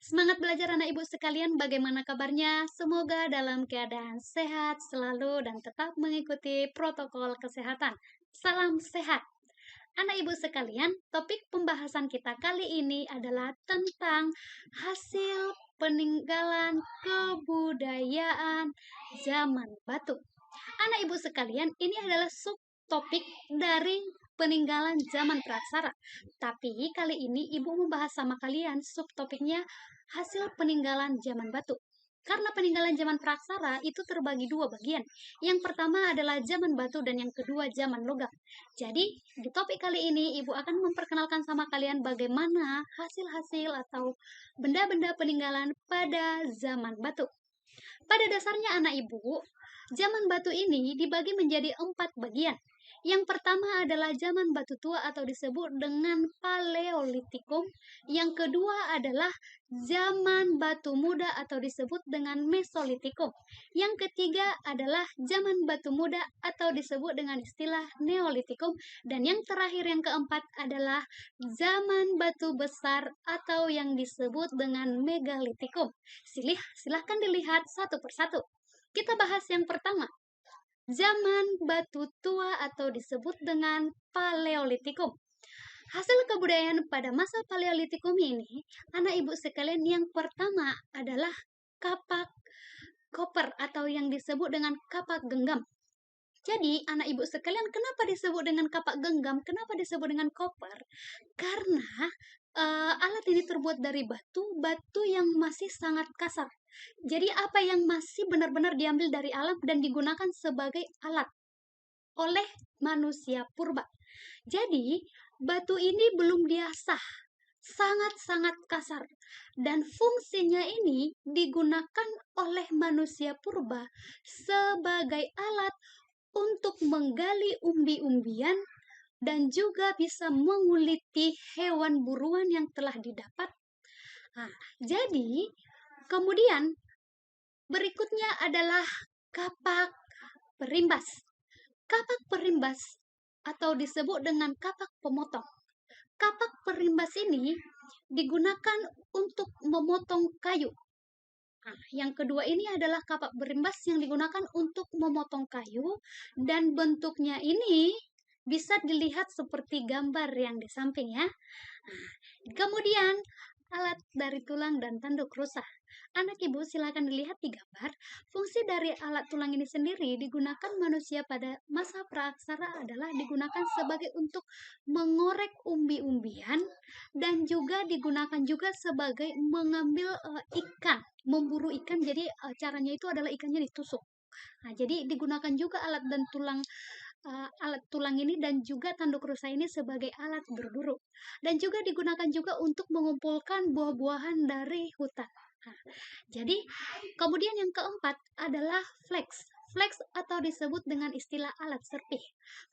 Semangat belajar anak ibu sekalian, bagaimana kabarnya? Semoga dalam keadaan sehat selalu dan tetap mengikuti protokol kesehatan. Salam sehat. Anak ibu sekalian, topik pembahasan kita kali ini adalah tentang hasil peninggalan kebudayaan zaman batu. Anak ibu sekalian, ini adalah subtopik dari peninggalan zaman praksara. Tapi kali ini ibu membahas sama kalian subtopiknya hasil peninggalan zaman batu. Karena peninggalan zaman praksara itu terbagi dua bagian. Yang pertama adalah zaman batu dan yang kedua zaman logam. Jadi, di topik kali ini ibu akan memperkenalkan sama kalian bagaimana hasil-hasil atau benda-benda peninggalan pada zaman batu. Pada dasarnya anak ibu, zaman batu ini dibagi menjadi 4 bagian. Yang pertama adalah zaman batu tua atau disebut dengan Paleolitikum. Yang kedua adalah zaman batu muda atau disebut dengan Mesolitikum. Yang ketiga adalah zaman batu muda atau disebut dengan istilah Neolitikum. Dan yang terakhir yang keempat adalah zaman batu besar atau yang disebut dengan Megalitikum. Silahkan dilihat satu persatu. Kita bahas yang pertama, zaman batu tua atau disebut dengan Paleolitikum. Hasil kebudayaan pada masa Paleolitikum ini, anak ibu sekalian, yang pertama adalah kapak koper atau yang disebut dengan kapak genggam. Jadi, anak ibu sekalian, kenapa disebut dengan kapak genggam? Kenapa disebut dengan koper? Karena alat ini terbuat dari batu yang masih sangat kasar. Jadi apa yang masih benar-benar diambil dari alam dan digunakan sebagai alat oleh manusia purba. Jadi batu ini belum diasah, sangat-sangat kasar. Dan fungsinya ini digunakan oleh manusia purba sebagai alat untuk menggali umbi-umbian dan juga bisa menguliti hewan buruan yang telah didapat. Jadi kemudian berikutnya adalah kapak perimbas. Kapak perimbas atau disebut dengan kapak pemotong. Kapak perimbas ini digunakan untuk memotong kayu. Yang kedua ini adalah kapak perimbas yang digunakan untuk memotong kayu dan bentuknya ini bisa dilihat seperti gambar yang di samping ya. Kemudian alat dari tulang dan tanduk rusa. Anak ibu silakan dilihat di gambar. Fungsi dari alat tulang ini sendiri digunakan manusia pada masa praksara adalah digunakan sebagai untuk mengorek umbi-umbian dan juga digunakan juga sebagai mengambil ikan, memburu ikan. Jadi caranya itu adalah ikannya ditusuk. Jadi digunakan juga alat tulang ini dan juga tanduk rusa ini sebagai alat berburu dan juga digunakan juga untuk mengumpulkan buah-buahan dari hutan. Jadi kemudian yang keempat adalah flex. Flex atau disebut dengan istilah alat serpih.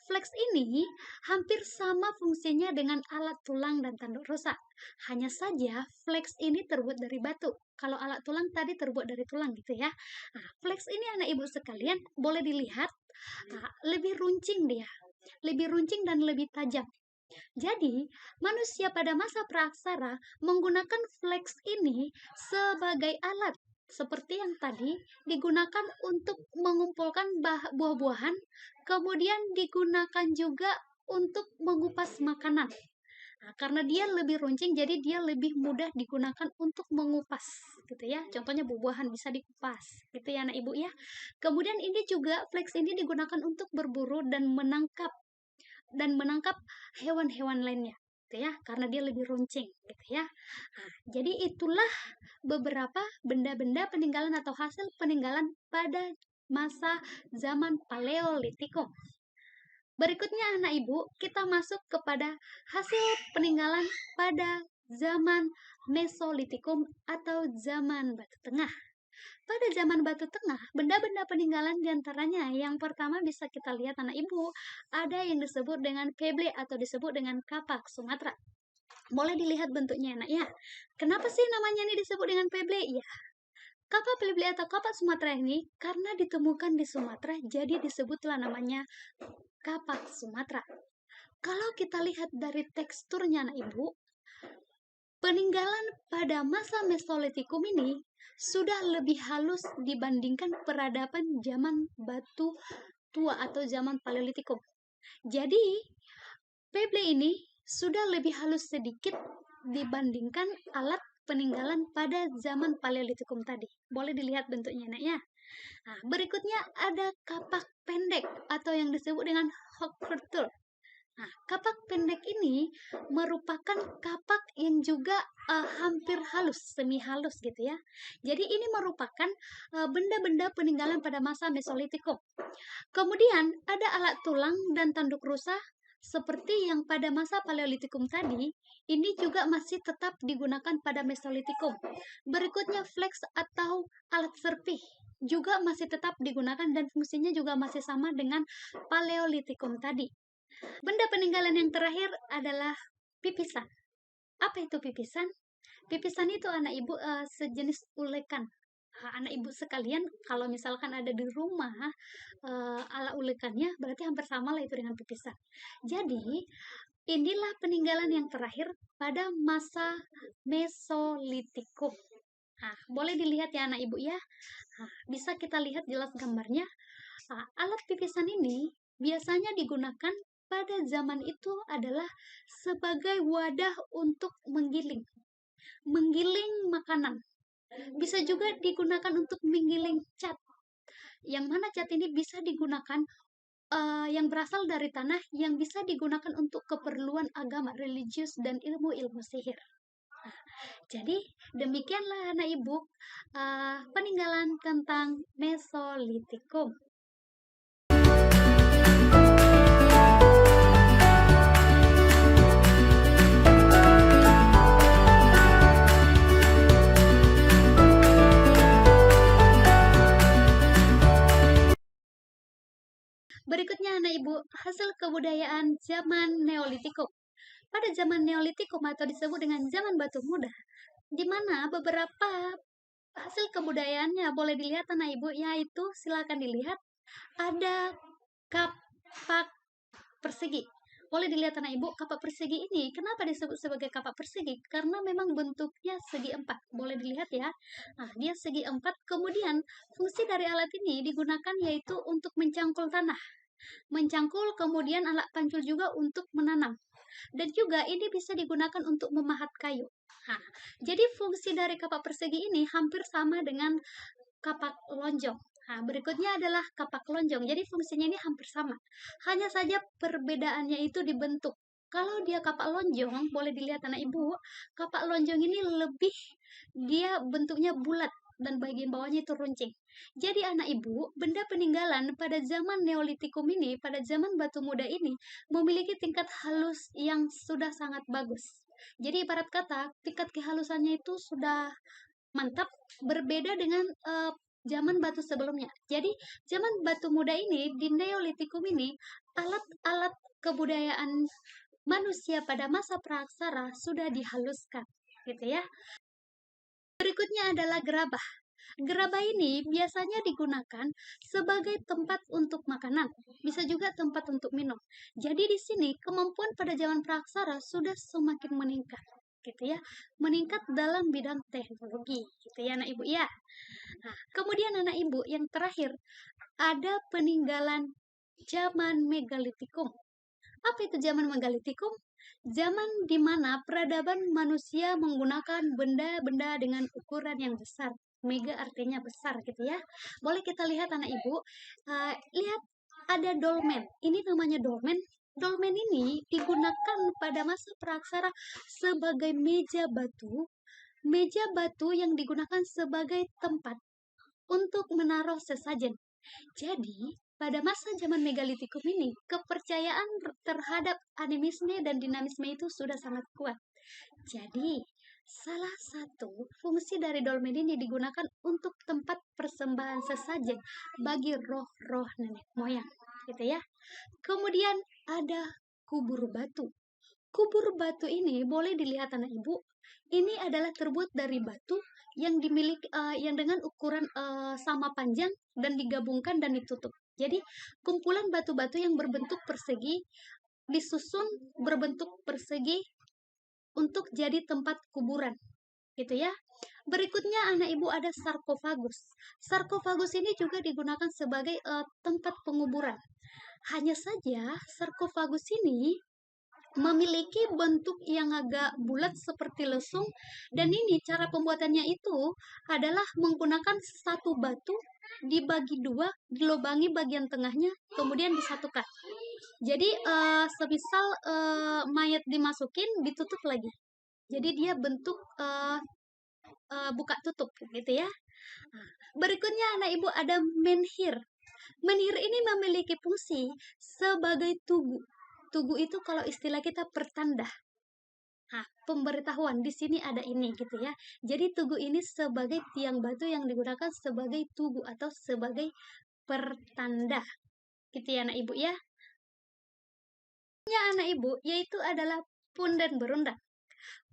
Flex ini hampir sama fungsinya dengan alat tulang dan tanduk rusa. Hanya saja flex ini terbuat dari batu. Kalau alat tulang tadi terbuat dari tulang gitu ya. Flex ini anak ibu sekalian boleh dilihat lebih runcing dia. Lebih runcing dan lebih tajam. Jadi, manusia pada masa praksara menggunakan flex ini sebagai alat seperti yang tadi digunakan untuk mengumpulkan buah-buahan, kemudian digunakan juga untuk mengupas makanan. Karena dia lebih runcing, jadi dia lebih mudah digunakan untuk mengupas, gitu ya. Contohnya buah-buahan bisa dikupas, gitu ya anak ibu ya. Kemudian ini juga flex ini digunakan untuk berburu dan menangkap hewan-hewan lainnya gitu ya, karena dia lebih runcing gitu ya. Jadi itulah beberapa benda-benda peninggalan atau hasil peninggalan pada masa zaman Paleolitikum. Berikutnya anak ibu, kita masuk kepada hasil peninggalan pada zaman Mesolitikum atau zaman Batu Tengah. Pada zaman Batu Tengah, benda-benda peninggalan diantaranya yang pertama bisa kita lihat anak ibu, ada yang disebut dengan peble atau disebut dengan kapak Sumatera. Boleh dilihat bentuknya anak ya. Kenapa sih namanya ini disebut dengan peble? Ya, kapak peble atau kapak Sumatera ini karena ditemukan di Sumatera, jadi disebutlah namanya kapak Sumatera. Kalau kita lihat dari teksturnya anak ibu, Peninggalan pada masa Mesolitikum ini sudah lebih halus dibandingkan peradaban zaman batu tua atau zaman Paleolitikum. Jadi, Pebble ini sudah lebih halus sedikit dibandingkan alat peninggalan pada zaman Paleolitikum tadi. Boleh dilihat bentuknya, nak ya. Nah, berikutnya ada kapak pendek atau yang disebut dengan Hochkultur. Nah, kapak pendek ini merupakan kapak yang juga hampir halus, semi halus gitu ya. Jadi ini merupakan benda-benda peninggalan pada masa Mesolitikum. Kemudian ada alat tulang dan tanduk rusa seperti yang pada masa Paleolitikum tadi, ini juga masih tetap digunakan pada Mesolitikum. Berikutnya flex atau alat serpih juga masih tetap digunakan dan fungsinya juga masih sama dengan Paleolitikum tadi. Benda peninggalan yang terakhir adalah pipisan. Apa itu pipisan? Pipisan itu anak ibu sejenis ulekan. Anak ibu sekalian, kalau misalkan ada di rumah ala ulekannya, berarti hampir sama lah itu dengan pipisan. Jadi, inilah peninggalan yang terakhir pada masa Mesolitikum. Nah, boleh dilihat ya anak ibu ya. Nah, bisa kita lihat jelas gambarnya. Nah, alat pipisan ini biasanya digunakan pada zaman itu adalah sebagai wadah untuk menggiling makanan. Bisa juga digunakan untuk menggiling cat. Yang mana cat ini bisa digunakan yang berasal dari tanah yang bisa digunakan untuk keperluan agama, religius, dan ilmu-ilmu sihir. Nah, jadi demikianlah anak ibu peninggalan tentang Mesolitikum. Berikutnya anak ibu, hasil kebudayaan zaman Neolitikum. Pada zaman Neolitikum atau disebut dengan zaman batu muda, di mana beberapa hasil kebudayaannya boleh dilihat anak ibu, yaitu silakan dilihat ada kapak persegi. Boleh dilihat anak ibu, kapak persegi ini kenapa disebut sebagai kapak persegi? Karena memang bentuknya segi empat. Boleh dilihat ya. Nah, dia segi empat. Kemudian fungsi dari alat ini digunakan yaitu untuk mencangkul tanah. Mencangkul, kemudian alat pancul juga untuk menanam. Dan juga ini bisa digunakan untuk memahat kayu. Nah, jadi fungsi dari kapak persegi ini hampir sama dengan kapak lonjong. Nah, berikutnya adalah kapak lonjong. Jadi fungsinya ini hampir sama. Hanya saja perbedaannya itu dibentuk. Kalau dia kapak lonjong, boleh dilihat anak ibu, kapak lonjong ini lebih dia bentuknya bulat dan bagian bawahnya itu runcing. Jadi anak ibu, benda peninggalan pada zaman Neolitikum ini, pada zaman batu muda ini, memiliki tingkat halus yang sudah sangat bagus. Jadi ibarat kata, tingkat kehalusannya itu sudah mantap, berbeda dengan zaman batu sebelumnya. Jadi zaman batu muda ini, di Neolitikum ini, alat-alat kebudayaan manusia pada masa praksara sudah dihaluskan, gitu ya. Berikutnya adalah gerabah. Gerabah ini biasanya digunakan sebagai tempat untuk makanan, bisa juga tempat untuk minum. Jadi di sini kemampuan pada zaman praksara sudah semakin meningkat, gitu ya, meningkat dalam bidang teknologi, gitu ya anak ibu ya. Nah, kemudian anak ibu yang terakhir ada peninggalan zaman Megalitikum. Apa itu zaman Megalitikum? Zaman di mana peradaban manusia menggunakan benda-benda dengan ukuran yang besar. Mega artinya besar gitu ya. Boleh kita lihat anak ibu. Lihat ada dolmen. Ini namanya dolmen. Dolmen ini digunakan pada masa praksara sebagai meja batu. Meja batu yang digunakan sebagai tempat untuk menaruh sesajen. Jadi, pada masa zaman Megalitikum ini, kepercayaan terhadap animisme dan dinamisme itu sudah sangat kuat. Jadi, salah satu fungsi dari dolmen ini digunakan untuk tempat persembahan sesajen bagi roh-roh nenek moyang, gitu ya. Kemudian ada kubur batu. Kubur batu ini boleh dilihat anak ibu. Ini adalah terbuat dari batu yang dimiliki yang dengan ukuran sama panjang dan digabungkan dan ditutup. Jadi kumpulan batu-batu yang berbentuk persegi disusun berbentuk persegi untuk jadi tempat kuburan, gitu ya. Berikutnya anak ibu ada sarkofagus. Sarkofagus ini juga digunakan sebagai tempat penguburan. Hanya saja sarkofagus ini memiliki bentuk yang agak bulat seperti lesung, dan ini cara pembuatannya itu adalah menggunakan satu batu dibagi dua, dilubangi bagian tengahnya, kemudian disatukan. Jadi semisal mayat dimasukin, ditutup lagi. Jadi dia bentuk buka tutup gitu ya. Berikutnya anak ibu ada menhir. Menhir ini memiliki fungsi sebagai tugu. Tugu itu kalau istilah kita pertanda. Nah, pemberitahuan di sini ada ini gitu ya. Jadi tugu ini sebagai tiang batu yang digunakan sebagai tugu atau sebagai pertanda. Gitu ya anak ibu ya. Ya anak ibu yaitu adalah Punden Berundang.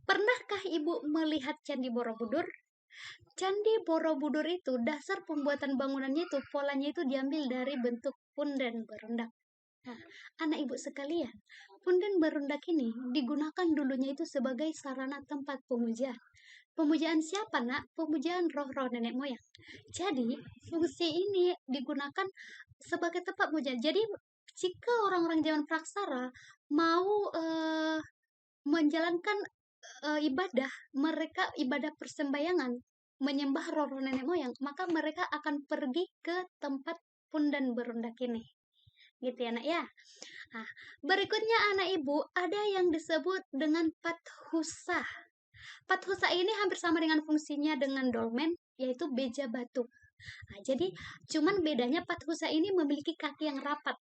Pernahkah ibu melihat Candi Borobudur? Candi Borobudur itu dasar pembuatan bangunannya itu polanya itu diambil dari bentuk punden berundak. Nah, anak ibu sekalian, punden berundak ini digunakan dulunya itu sebagai sarana tempat pemujaan. Pemujaan siapa nak? Pemujaan roh-roh nenek moyang. Jadi fungsi ini digunakan sebagai tempat pemujaan. Jadi jika orang-orang zaman praksara mau menjalankan ibadah, mereka ibadah persembayangan menyembah roh-roh nenek moyang, maka mereka akan pergi ke tempat Punden Berundak ini. Gitu ya, Nak ya. Nah, berikutnya anak ibu ada yang disebut dengan pathusa. Pathusa ini hampir sama dengan fungsinya dengan dolmen, yaitu beja batu. Nah, jadi cuman bedanya pathusa ini memiliki kaki yang rapat.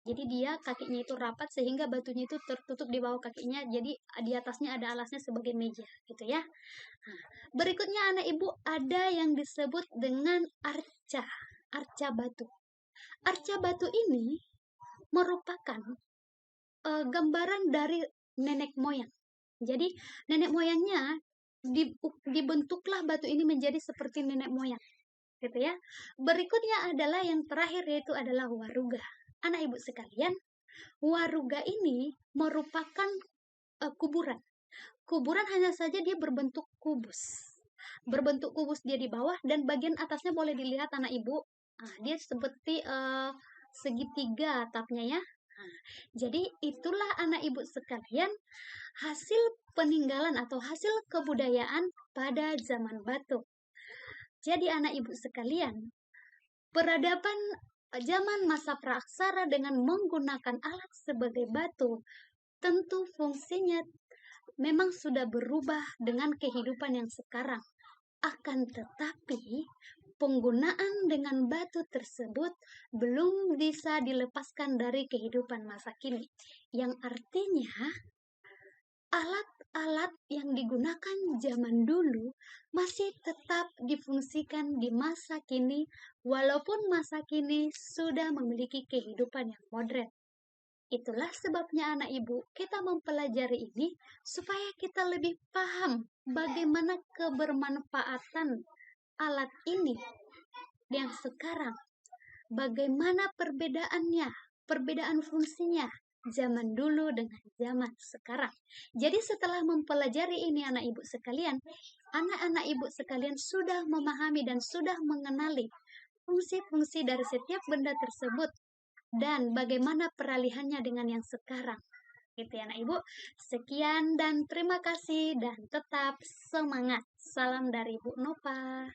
Jadi dia kakinya itu rapat sehingga batunya itu tertutup di bawah kakinya. Jadi di atasnya ada alasnya sebagai meja, gitu ya. Nah, berikutnya anak ibu ada yang disebut dengan arca, arca batu. Arca batu ini merupakan gambaran dari nenek moyang. Jadi nenek moyangnya dibentuklah batu ini menjadi seperti nenek moyang, gitu ya. Berikutnya adalah yang terakhir yaitu adalah waruga. Anak ibu sekalian, waruga ini merupakan kuburan. Kuburan hanya saja dia berbentuk kubus. Berbentuk kubus dia di bawah dan bagian atasnya boleh dilihat anak ibu. Nah, dia seperti segitiga atapnya ya. Nah, jadi itulah anak ibu sekalian hasil peninggalan atau hasil kebudayaan pada zaman batu. Jadi anak ibu sekalian, peradaban zaman masa praaksara dengan menggunakan alat sebagai batu tentu fungsinya memang sudah berubah dengan kehidupan yang sekarang. Akan tetapi, penggunaan dengan batu tersebut belum bisa dilepaskan dari kehidupan masa kini. Yang artinya, alat-alat yang digunakan zaman dulu masih tetap difungsikan di masa kini, walaupun masa kini sudah memiliki kehidupan yang modern. Itulah sebabnya anak ibu, kita mempelajari ini supaya kita lebih paham bagaimana kebermanfaatan alat ini yang sekarang. Bagaimana perbedaannya, perbedaan fungsinya zaman dulu dengan zaman sekarang. Jadi setelah mempelajari ini anak ibu sekalian, anak-anak ibu sekalian sudah memahami dan sudah mengenali fungsi-fungsi dari setiap benda tersebut dan bagaimana peralihannya dengan yang sekarang. Gitu ya anak ibu. Sekian dan terima kasih dan tetap semangat. Salam dari Bu Nova.